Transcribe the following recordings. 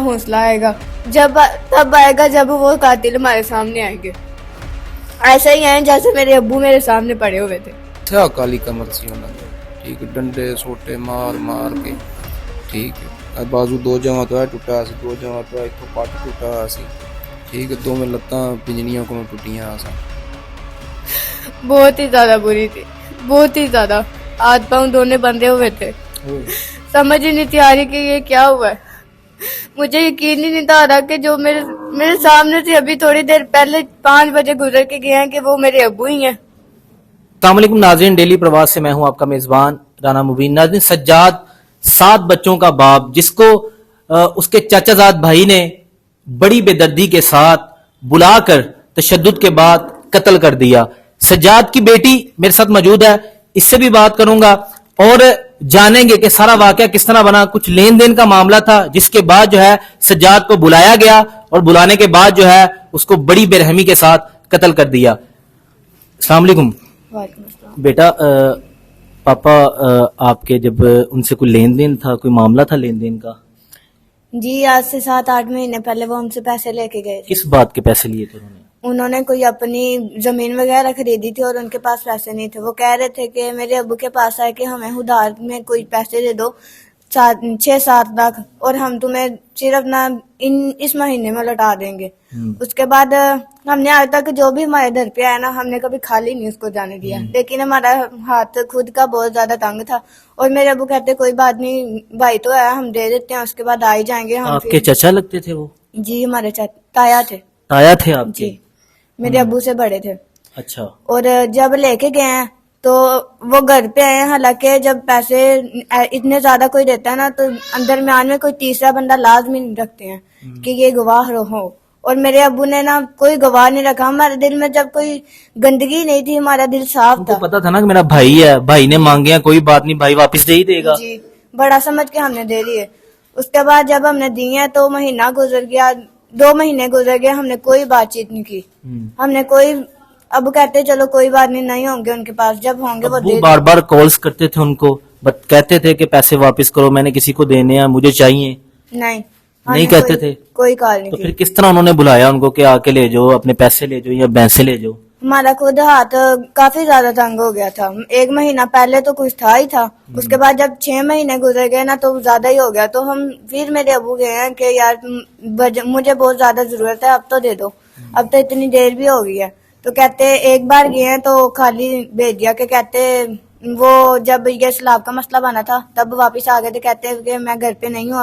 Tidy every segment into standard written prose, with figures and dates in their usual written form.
حوصلہ آئے گا؟ تب آئے گا جب وہ قاتل ہمارے سامنے آئیں گے. ایسے ہی ہیں جیسے میرے ابو میرے سامنے پڑے ہوئے تھے. تھا کالی کمر سی انہوں نے ٹھیک ڈنڈے سوٹے مار کے ٹھیک ہے بازو دو جگہ تو ہے ٹوٹا سی دو جگہ تو ایک پٹ ٹوٹا سی ٹھیک ہے دو میں لتاں پنجنیاں کو ٹوٹیاں سا. بہت ہی زیادہ بری تھی, بہت ہی زیادہ. ہاتھ پاؤں دونوں بندھے ہوئے تھے. سمجھ ہی نہیں تھی آ رہی کہ یہ کیا ہوا ہے. مجھے یقین ہی نہیں تھا آ رہا کہ جو میرے سامنے سے ابھی تھوڑی دیر پہلے 5 بجے گزر کے گئے ہیں کہ وہ میرے ابو ہی ہیں. السلام علیکم ناظرین, ڈیلی پرواز سے میں ہوں آپ کا میزبان رانا مبین. ناظرین, سجاد 7 بچوں کا باپ جس کو اس کے چچا زاد بھائی نے بڑی بے دردی کے ساتھ بلا کر تشدد کے بعد قتل کر دیا. سجاد کی بیٹی میرے ساتھ موجود ہے, اس سے بھی بات کروں گا اور جانیں گے کہ سارا واقعہ کس طرح بنا. کچھ لین دین کا معاملہ تھا جس کے بعد جو ہے سجاد کو بلایا گیا اور بلانے کے بعد جو ہے اس کو بڑی بے رحمی کے ساتھ قتل کر دیا. السلام علیکم. وعلیکم السلام. بیٹا پاپا آپ کے جب ان سے کوئی لین دین تھا, کوئی معاملہ تھا لین دین کا؟ جی آج سے 7-8 مہینے پہلے وہ ہم سے پیسے لے کے گئے تھے. کس بات کے پیسے لیے تھے انہوں نے کوئی اپنی زمین وغیرہ خریدی تھی اور ان کے پاس پیسے نہیں تھے. وہ کہہ رہے تھے کہ میرے ابو کے پاس آئے کہ ہمیں ادھار میں کوئی پیسے دے دو 6-7 لاکھ اور ہم تمہیں صرف نہ اس مہینے میں لوٹا دیں گے. اس کے بعد ہم نے آج تک جو بھی ہمارے گھر پہ آیا نا ہم نے کبھی خالی نہیں اس کو جانے دیا. لیکن ہمارا ہاتھ خود کا بہت زیادہ تنگ تھا اور میرے ابو کہتے کوئی بات نہیں بھائی تو ہے ہم دے دیتے ہیں اس کے بعد آ ہی جائیں گے. ہم آپ کے چچا لگتے تھے وہ؟ جی ہمارے تایا تھے. تایا تھے آپ کے؟ جی میرے ابو سے بڑے تھے. اچھا. اور جب لے کے گئے ہیں تو وہ گھر پہ آئے. حالانکہ جب پیسے اتنے زیادہ کوئی دیتا ہے نا تو درمیان میں کوئی تیسرا بندہ لازمی رکھتے ہیں کہ یہ گواہ ہو. اور میرے ابو نے نا کوئی گواہ نہیں رکھا. ہمارے دل میں جب کوئی گندگی نہیں تھی, ہمارا دل صاف تھا. پتا تھا نا کہ میرا بھائی ہے, بھائی نے مانگے ہیں, کوئی بات نہیں, بھائی واپس دے ہی دے گا. جی بڑا سمجھ کے ہم نے دے دیے. اس کے بعد جب ہم نے دی ہیں تو مہینہ گزر گیا, 2 مہینے گزر گئے, ہم نے کوئی بات چیت نہیں کی. ہم نے کوئی ابو کہتے چلو کوئی بات نہیں ہوں گے ان کے پاس, جب ہوں گے وہ دے. بار بار کالز کرتے تھے ان کو, کہتے تھے کہ پیسے واپس کرو, میں نے کسی کو دینے ہیں, مجھے چاہیے. نہیں کہتے تھے, کوئی کال نہیں. تو پھر کس طرح انہوں نے بلایا ان کو کہ آ کے لے جاؤ, اپنے پیسے لے جاؤ یا بینسے لے جاؤ؟ ہمارا خود ہاتھ کافی زیادہ تنگ ہو گیا تھا. 1 مہینہ پہلے تو کچھ تھا ہی تھا, اس کے بعد جب 6 مہینے گزر گئے نا تو زیادہ ہی ہو گیا. تو ہم پھر میرے ابو گئے ہیں کہ یار مجھے بہت زیادہ ضرورت ہے, اب تو دے دو, اب تو اتنی دیر بھی ہو گئی ہے. تو کہتے ایک بار گئے ہیں تو خالی بھیج دیا کہ کہتے وہ جب یہ سلاب کا مسئلہ بنا تھا تب واپس آ گئے تھے. کہتے کہ میں گھر پہ نہیں ہوں,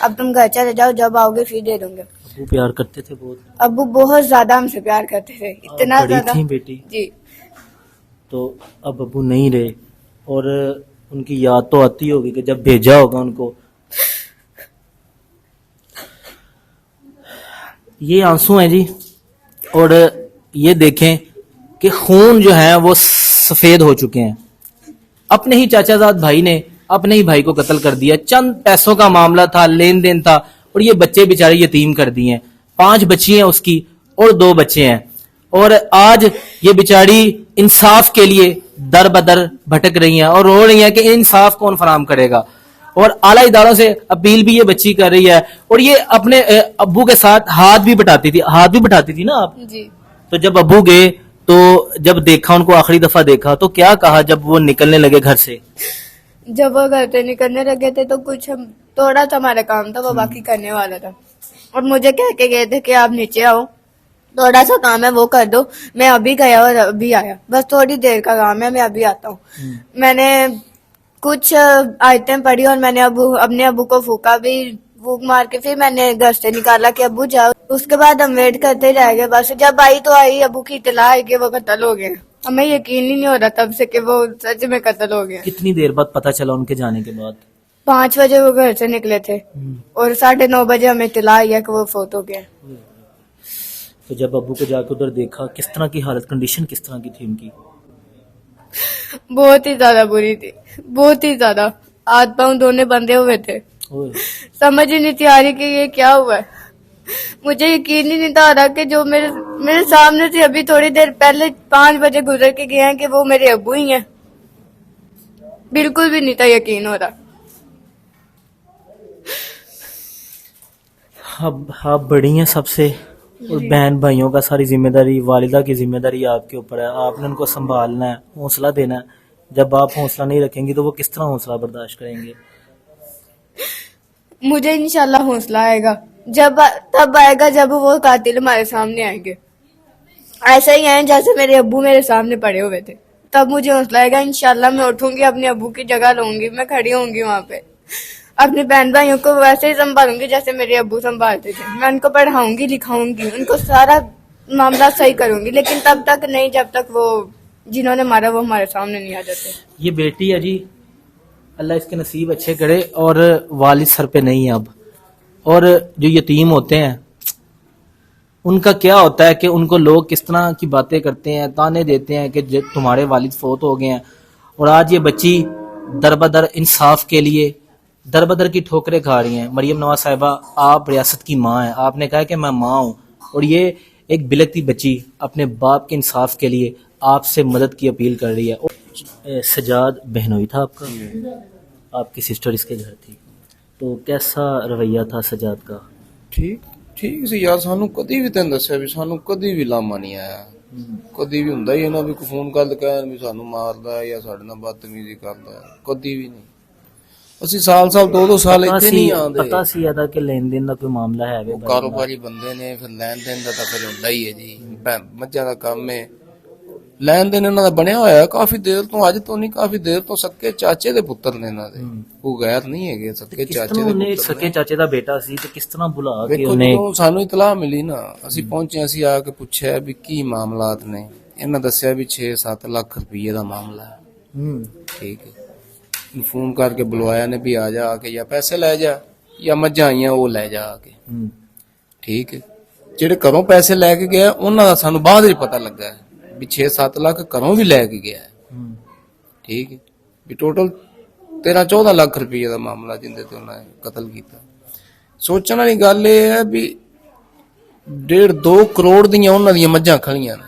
اب تم گھر چلے جاؤ, جب آؤ گے پھر دے دوں گے. ابو پیار کرتے تھے بہت؟ ابو بہت زیادہ ہم سے پیار کرتے تھے, اتنا زیادہ. تھی بیٹی جی. تو اب ابو نہیں رہے اور ان کی یاد تو آتی ہوگی کہ جب بھیجا ہوگا ان کو. یہ آنسو ہیں جی, اور یہ دیکھیں کہ خون جو ہے وہ سفید ہو چکے ہیں. اپنے ہی چاچا زاد بھائی نے اپنے ہی بھائی کو قتل کر دیا. چند پیسوں کا معاملہ تھا, لین دین تھا, اور یہ بچے بیچارے یتیم کر دیے ہیں. 5 بچی ہیں اس کی اور 2 بچے ہیں, اور آج یہ بیچاری انصاف کے لیے در بدر بھٹک رہی ہیں اور رو رہی ہیں کہ انصاف کون فراہم کرے گا. اور اعلیٰ اداروں سے اپیل بھی یہ بچی کر رہی ہے. اور یہ اپنے ابو کے ساتھ ہاتھ بھی بٹاتی تھی نا آپ؟ جی. تو جب ابو گئے تو جب دیکھا ان کو آخری دفعہ دیکھا تو کیا کہا جب وہ نکلنے لگے گھر سے؟ جب وہ گھر سے نکلنے لگے تھے تو کچھ تھوڑا سا ہمارا کام تھا وہ باقی کرنے والا تھا, اور مجھے کہہ کے گئے تھے کہ آپ نیچے آؤ, تھوڑا سا کام ہے وہ کر دو. میں ابھی گیا اور ابھی آیا, بس تھوڑی دیر کا کام ہے, میں ابھی آتا ہوں. میں نے کچھ آیتیں پڑھی اور میں نے اپنے ابو کو پھونک مار کے پھر میں نے گھر سے نکالا کہ ابو جاؤ. اس کے بعد ہم ویٹ کرتے رہ گئے. بس جب آئی تو آئی, ابو کی اطلاع آئی کہ وہ قتل ہو گئے. ہمیں یقین ہی نہیں ہو رہا تب سے کہ وہ سچ میں قتل ہو گئے. کتنی دیر بعد پتا چلا ان کے جانے کے بعد؟ 5 بجے وہ گھر سے نکلے تھے اور 9:30 بجے ہمیں اطلاع آئی ہے کہ وہ فوت ہو گئے. تو جب ابو کو جا کے ادھر دیکھا کس طرح کی حالت, کنڈیشن کس طرح کی تھی ان کی؟ بہت ہی زیادہ بری تھی, بہت ہی زیادہ. ہاتھ پاؤں دونوں بندھے ہوئے تھے. سمجھ ہی نہیں تھی آ رہی کہ یہ کیا ہوا ہے. مجھے یقین ہی نہیں تھا آ رہا کہ جو میرے سامنے سے ابھی تھوڑی دیر پہلے 5 بجے گزر کے گئے ہیں کہ وہ میرے ابو ہی ہیں. بالکل بھی نہیں تھا یقین ہو رہا. अब आप बड़ी हैं सबसे, और बहन भाइयों का सारी जिम्मेदारी, वालिदा की जिम्मेदारी आपके ऊपर है। आपने उनको संभालना है, हौसला देना है। जब आप हौसला नहीं रखेंगी तो वो किस तरह हौसला बर्दाश्त करेंगे? मुझे इंशाल्लाह हौसला आएगा, जब तब आएगा जब वो कातिल हमारे सामने आएंगे। ऐसा ही है जैसे मेरे अब्बू मेरे सामने पड़े हुए थे, तब मुझे हौसला आएगा। इंशाल्लाह मैं उठूंगी, अपने अब्बू की जगह लूंगी, मैं खड़ी होंगी वहां पे, अपने बहन भाइयों को वैसे ही संभालूंगी जैसे मेरे अब्बू संभालते थे। मैं उनको पढ़ाऊंगी, लिखाऊंगी, उनको सारा मामला सही करूंगी, लेकिन तब तक नहीं जब तक वो जिन्होंने मारा वो हमारे सामने नहीं आ जाते। ये बेटी है जी, अल्लाह इसके नसीब अच्छे करे, और वालिद सर पे नहीं है अब। और जो यतीम होते हैं उनका क्या होता है कि उनको लोग किस तरह की बातें करते हैं, ताने देते हैं कि तुम्हारे वालिद फौत हो गए हैं। और आज ये बच्ची दरबदर इंसाफ के लिए दरबदर की ठोकरें खा रही हैं। मरियम नवाज साहिबा, आप रियासत की माँ हैं, आपने कहा कि मैं माँ हूँ, और ये एक बिलखती बच्ची अपने बाप के इंसाफ के लिए आपसे मदद की अपील कर रही है। और सजाद बहनोई था आपका, आपकी सिस्टर इसके घर थी, तो कैसा रवैया था सजाद का? ਠੀਕ ਠੀਕ ਸੀ ਯਾਰ, ਸਾਨੂੰ ਕਦੀ ਵੀ ਤੈਨੂੰ ਦੱਸਿਆ ਵੀ ਸਾਨੂੰ ਕਦੀ ਵੀ ਲਾਮਾ ਨਹੀਂ ਆਇਆ। ਕਦੀ ਵੀ ਹੁੰਦਾ ਹੀ ਇਹਨਾਂ ਵੀ ਕੋਈ ਫੋਨ ਕਰ ਕਹਿਣ ਵੀ ਸਾਨੂੰ ਮਾਰਦਾ ਜਾਂ ਸਾਡੇ ਨਾਲ ਬਦਤਮੀਜ਼ੀ ਕਰਦਾ, ਕਦੀ ਵੀ ਨਹੀਂ। ਅਸੀਂ ਸਾਲ 2-2 ਸਾਲ ਇੱਥੇ ਨਹੀਂ ਆਉਂਦੇ। ਪਤਾ ਸੀ ਇਹਦਾ ਕਿ ਲੈਣ ਦੇਣ ਦਾ ਕੋਈ ਮਾਮਲਾ ਹੈ? ਉਹ ਕਾਰੋਬਾਰੀ ਬੰਦੇ ਨੇ, ਫਿਰ ਲੈਣ ਦੇਣ ਦਾ ਤਾਂ ਫਿਰ ਹੁੰਦਾ ਹੀ ਹੈ ਜੀ, ਮੱਝਾਂ ਦਾ ਕੰਮ ਹੈ। ਲੈਣ ਦੇਣ ਇਹਨਾਂ ਦਾ ਬਣਿਆ ਹੋਇਆ ਕਾਫੀ ਦੇਰ ਤੋਂ, ਅੱਜ ਤੋਂ ਨਹੀਂ ਕਾਫੀ ਦੇਰ ਤੋਂ। ਸੱਕੇ ਚਾਚੇ ਦੇ ਪੁੱਤਰ ਨੇ ਇਹਨਾਂ ਦੇ, ਉਹ ਗੈਰ ਨਹੀਂ ਹੈਗੇ, ਸੱਕੇ ਚਾਚੇ ਦੇ ਪੁੱਤਰ ਨੇ। ਸੱਕੇ ਚਾਚੇ ਦਾ ਬੇਟਾ ਸੀ ਤੇ ਕਿਸ ਤਰ੍ਹਾਂ ਬੁਲਾ ਕੇ ਵੇਖੋ ਉਹਨੇ? ਜਦੋਂ ਸਾਨੂੰ ਇਤਲਾਹ ਮਿਲੀ ਨਾ, ਅਸੀਂ ਪਹੁੰਚੇ, ਅਸੀਂ ਆ ਕੇ ਪੁੱਛਿਆ ਵੀ ਕੀ ਮਾਮਲਾਤ ਨੇ। ਇਹਨਾਂ ਦੱਸਿਆ ਵੀ 6-7 ਲੱਖ ਰੁਪਏ ਦਾ ਮਾਮਲਾ ਹੈ। ਠੀਕ ਹੈ, ਫੋਨ ਕਰਕੇ ਬੁਲਵਾਇਆ ਨੇ ਵੀ ਆ ਜਾ, ਆ ਕੇ ਜਾਂ ਪੈਸੇ ਲੈ ਜਾ ਜਾਂ ਮੱਝਾਂ ਆਈਆਂ ਉਹ ਲੈ ਜਾ ਆ ਕੇ। ਠੀਕ ਹੈ, ਜਿਹੜੇ ਘਰੋਂ ਪੈਸੇ ਲੈ ਕੇ ਗਿਆ ਉਹਨਾਂ ਦਾ ਸਾਨੂੰ ਬਾਅਦ ਵਿੱਚ ਪਤਾ ਲੱਗਾ ਵੀ 6-7 ਲੱਖ ਘਰੋਂ ਵੀ ਲੈ ਕੇ ਗਿਆ। ਠੀਕ ਹੈ, ਵੀ ਟੋਟਲ 13-14 ਲੱਖ ਰੁਪਏ ਦਾ ਮਾਮਲਾ ਜਿੰਦੇ ਤੇ ਉਹਨਾਂ ਨੇ ਕਤਲ ਕੀਤਾ। ਸੋਚਣ ਵਾਲੀ ਗੱਲ ਇਹ ਹੈ ਵੀ 1.5-2 ਕਰੋੜ ਦੀਆਂ ਉਹਨਾਂ ਦੀਆਂ ਮੱਝਾਂ ਖਲੀਆਂ ਨੇ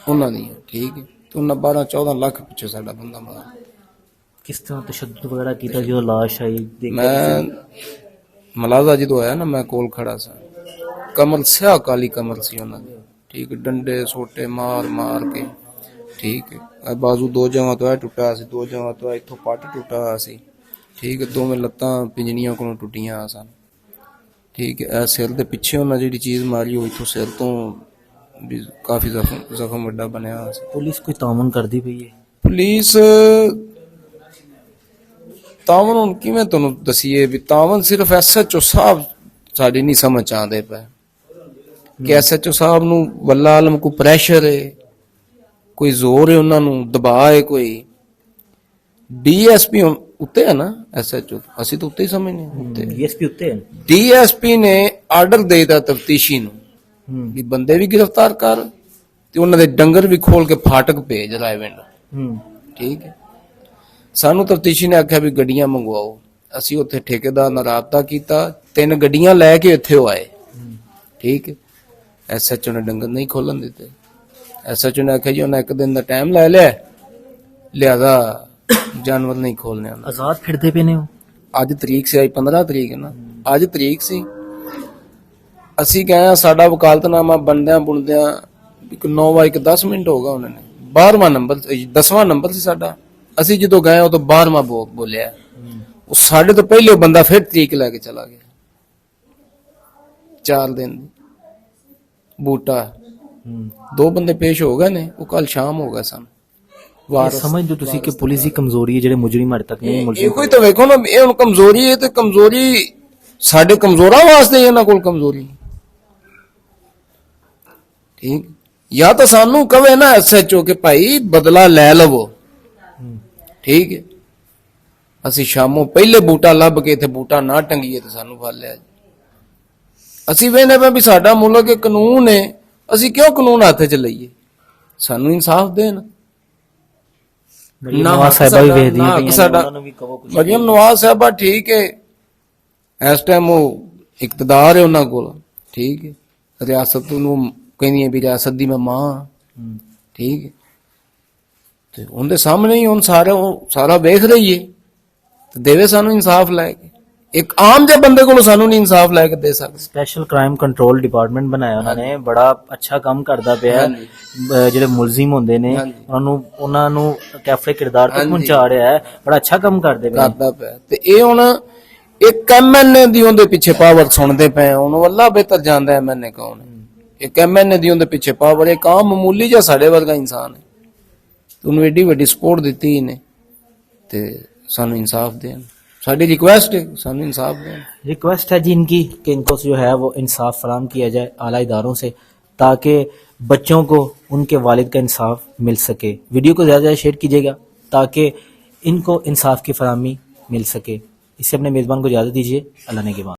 ਉਹਨਾਂ ਦੀਆਂ। ਠੀਕ ਹੈ, ਤੇ ਉਹਨਾਂ 12-14 ਲੱਖ ਪਿੱਛੇ ਸਾਡਾ ਬੰਦਾ ਮਾਰ। ਕਿਸ ਤਰ੍ਹਾਂ ਤਸ਼ੱਦਦ ਵਗੈਰਾ ਕੀਤਾ ਜਦੋਂ ਲਾਸ਼ ਆਈ? ਮੈਂ ਮਲਾਜ਼ਾ ਜਦੋਂ ਆਇਆ ਨਾ, ਮੈਂ ਕੋਲ ਖੜਾ ਸਾਂ, ਕਮਰ ਸਿਆਹ ਕਾਲੀ ਕਮਰ ਸੀ ਉਹਨਾਂ ਦੀ। ਠੀਕ, ਡੰਡੇ ਸੋਟੇ ਮਾਰ ਮਾਰ ਕੇ। ਠੀਕ ਹੈ, ਬਾਜ਼ੂ 2 ਜਗ੍ਹਾ ਤੋਂ ਟੁੱਟਾ ਸੀ, 2 ਜਗ੍ਹਾ ਤੋਂ ਇੱਥੋਂ ਪੱਟ ਟੁੱਟਾ ਹੋਇਆ ਸੀ। ਠੀਕ ਹੈ, ਦੋਵੇਂ ਲੱਤਾਂ ਪਿੰਜਣੀਆਂ ਕੋਲੋਂ ਟੁੱਟੀਆਂ ਸਨ। ਠੀਕ ਹੈ, ਸਿਰ ਦੇ ਪਿੱਛੇ ਉਹਨਾਂ ਜਿਹੜੀ ਚੀਜ਼ ਮਾਰੀ ਉਹ ਇੱਥੋਂ ਸਿਰ ਤੋਂ ਵੀ ਕਾਫੀ ਜ਼ਖਮ ਵੱਡਾ ਬਣਿਆ ਹੋਇਆ ਸੀ। ਪੁਲਿਸ ਕੋਈ ਤਾਮਨ ਕਰਦੀ ਪਈ ਹੈ? ਪੁਲਿਸ ਤਾਵਨ ਹੁਣ ਕਿਵੇਂ ਤੁਹਾਨੂੰ ਦਸੀਏ ਵੀ ਤਾਵਨ ਸਿਰਫ SHO ਸਾਹਿਬ ਸਾਡੀ ਨਹੀਂ ਸਮਝ ਆਉਂਦੇ ਪਏ ਕਿ SHO ਸਾਹਿਬ ਨੂੰ ਵੱਲਾ ਆਲਮ ਕੋ ਪ੍ਰੈਸ਼ਰ ਹੈ, ਕੋਈ ਜ਼ੋਰ ਹੈ, ਉਹਨਾਂ ਨੂੰ ਦਬਾਅ ਹੈ ਕੋਈ। DSP ਉੱਤੇ ਹੈ ਨਾ SHO, ਅਸੀਂ ਤਾਂ ਉੱਤੇ ਹੀ ਸਮਝਦੇ ਹਾਂ ਉੱਤੇ। DSP ਉੱਤੇ ਹੈ। DSP ਨੇ ਆਰਡਰ ਦੇ ਦਿੱਤਾ ਤਫਤੀਸ਼ੀ ਨੂੰ ਵੀ ਬੰਦੇ ਵੀ ਗ੍ਰਿਫਤਾਰ ਕਰ ਤੇ ਉਹਨਾਂ ਦੇ ਡੰਗਰ ਵੀ ਖੋਲ ਕੇ ਫਾਟਕ ਭੇਜ ਰਾਏਵਿੰਡ। ਠੀਕ ਹੈ, ਸਾਨੂੰ ਤਫਤੀਸ਼ੀ ਨੇ ਆਖਿਆ ਵੀ ਗੱਡੀਆਂ ਮੰਗਵਾਓ। ਅਸੀਂ ਉੱਥੇ ਠੇਕੇਦਾਰ ਨਾਲ ਰਾਬਤਾ ਕੀਤਾ, 3 ਗੱਡੀਆਂ ਲੈ ਕੇ ਇੱਥੇ ਆਏ। ਠੀਕ ਹੈ, SHO ਨੇ ਡੰਗਰ ਨਹੀਂ ਖੋਲਣ ਦਿੱਤੇ। SHO ਨੇ ਆਖਿਆ ਜੀ ਉਹਨਾਂ 1 ਦਿਨ ਦਾ ਟਾਈਮ ਲੈ ਲਿਆ, ਲਿਆਦਾ ਜਾਨਵਰ ਨਹੀਂ ਖੋਲਣੇ। ਆਜ਼ਾਦ ਫਿਰਦੇ ਪਏ ਨੇ ਉਹ। ਅੱਜ ਤਰੀਕ ਸੀ, ਅੱਜ 15 ਤਰੀਕ ਹੈ ਨਾ, ਅੱਜ ਤਰੀਕ ਸੀ। ਅਸੀਂ ਗਏ, ਸਾਡਾ ਵਕਾਲਤਨਾਮਾ ਬਣਦਿਆਂ ਬੁਣਦਿਆਂ 9:10 ਹੋਗਾ। ਉਹਨਾਂ ਨੇ 12ਵਾਂ ਨੰਬਰ 10ਵਾਂ ਨੰਬਰ ਸੀ ਸਾਡਾ। ਅਸੀਂ ਜਦੋਂ ਗਏ ਉਹ ਤੋਂ 12ਵਾਂ ਬੋਲਿਆ। ਉਹ ਸਾਡੇ ਤੋਂ ਪਹਿਲੇ ਬੰਦਾ ਫਿਰ ਤਰੀਕ ਲੈ ਕੇ ਚਲਾ ਗਿਆ। 4 ਦਿਨ ਬੂਟਾ 2 ਬੰਦੇ ਪੇਸ਼ ਹੋ ਗਏ ਨੇ, ਉਹ ਕੱਲ ਸ਼ਾਮ ਹੋ ਗਏ ਸਨ। ਸਮਝਦੇ ਤੁਸੀਂ ਕਿ ਪੁਲਿਸ ਦੀ ਕਮਜ਼ੋਰੀ ਹੈ ਜਿਹੜੇ ਮੁਜਰਮ ਹੜ ਤੱਕ ਨਹੀਂ ਮੁਲਜ਼ਮ? ਕੋਈ ਤਾਂ ਵੇਖੋ ਨਾ, ਇਹ ਹੁਣ ਕਮਜ਼ੋਰੀ ਹੈ ਤੇ ਕਮਜ਼ੋਰੀ ਸਾਡੇ ਕਮਜ਼ੋਰਾਂ ਵਾਸਤੇ ਇਹਨਾਂ ਕੋਲ ਕਮਜ਼ੋਰੀ। ਠੀਕ, ਜਾਂ ਤਾਂ ਸਾਨੂੰ ਕਵੇ ਨਾ SHO ਕਿ ਭਾਈ ਬਦਲਾ ਲੈ ਲਵੋ। ਠੀਕ ਹੈ, ਅਸੀਂ ਸ਼ਾਮੋਂ ਪਹਿਲੇ ਬੂਟਾ ਲੱਭ ਕੇ ਇੱਥੇ ਬੂਟਾ ਨਾ ਟੰਗੀਏ ਤੇ ਸਾਨੂੰ ਫੜ ਲਿਆ। ਅਸੀਂ ਵੇਖਦੇ ਪਏ ਵੀ ਸਾਡਾ ਮੁਲਕ ਕਾਨੂੰਨ ਹੈ, ਅਸੀਂ ਕਿਉਂ ਕਾਨੂੰਨ ਹੱਥ 'ਚ ਲਈਏ? ਸਾਨੂੰ ਇਨਸਾਫ ਦੇਣ। ਨਵਾਜ਼ ਸਾਹਿਬਾ ਵੀ ਵੇਖਦੀ ਹੈ ਸਾਡਾ ਮਰੀਮ ਨਵਾਜ਼ ਸਾਹਿਬਾ। ਠੀਕ ਹੈ, ਇਸ ਟਾਈਮ ਉਹ ਇਕਤਦਾਰ ਹੈ ਉਹਨਾਂ ਕੋਲ। ਠੀਕ ਹੈ, ਰਿਆਸਤ ਨੂੰ ਕਹਿੰਦੀ ਹੈ ਵੀ ਰਿਆਸਤ ਦੀ ਮੈਂ ਮਾਂ। ਠੀਕ ਹੈ, ਤੇ ਉਹਦੇ ਸਾਹਮਣੇ ਹੀ ਹੁਣ ਸਾਰਾ ਵੇਖ ਰਹੀ ਹੈ ਤੇ ਦੇਵੇ ਸਾਨੂੰ ਇਨਸਾਫ ਲੈ ਕੇ। ਇੱਕ ਆਮ ਜਿਹੇ ਬੰਦੇ ਕੋਲੋਂ ਸਾਨੂੰ ਨਹੀਂ ਇਨਸਾਫ ਲੈ ਕੇ ਦੇ ਸਕਦੇ। ਸਪੈਸ਼ਲ ਕ੍ਰਾਈਮ ਕੰਟਰੋਲ ਡਿਪਾਰਟਮੈਂਟ ਬਣਾਇਆ ਉਹਨਾਂ ਨੇ, ਬੜਾ ਅੱਛਾ ਕੰਮ ਕਰਦਾ ਪਿਆ ਹੈ। ਜਿਹੜੇ ਮੁਲਜ਼ਮ ਹੁੰਦੇ ਨੇ ਉਹਨਾਂ ਨੂੰ ਕੈਫੇ ਕਿਰਦਾਰ ਤੱਕ ਪਹੁੰਚਾ ਰਿਹਾ ਹੈ, ਬੜਾ ਅੱਛਾ ਕੰਮ ਕਰਦੇ ਪਏ ਕਰਦਾ ਪਿਆ। ਤੇ ਇਹ ਹੁਣ ਇੱਕ ਐਮਐਨਏ ਦੀ ਉਹਦੇ ਪਿੱਛੇ ਪਾਵਰ ਸੁਣਦੇ ਪਏ, ਉਹਨੂੰ ਅੱਲਾ ਬਿਹਤਰ ਜਾਣਦਾ ਐਮਐਨਏ ਕੌਣ ਹੈ। ਇੱਕ ਐਮਐਨਏ ਦੀ ਉਹਦੇ ਪਿੱਛੇ ਪਾਵਰ, ਇੱਕ ਆਮ ਮਾਮੂਲੀ ਜਿਹਾ ਸਾਡੇ ਵਰਗਾ ਇਨਸਾਨ ਹੈ, ਉਹਨੂੰ ਏਡੀ ਵੱਡੀ ਸਪੋਰਟ ਦਿੱਤੀ ਇਹਨੇ। ਤੇ ਸਾਨੂੰ इंसाफ दें, साड़ी रिक्वेस्ट है, सानू इंसाफ दें। रिक्वेस्ट है जी इनकी कि इनको जो है वो इंसाफ फराम किया जाए आला इदारों से, ताकि बच्चों को उनके वालिद का इंसाफ मिल सके। वीडियो को ज़्यादा शेयर कीजिएगा ताकि इनको इंसाफ की फरामी मिल सके। इससे अपने मेज़बान को इजाज़त दीजिए। अल्लाह ने के बाद।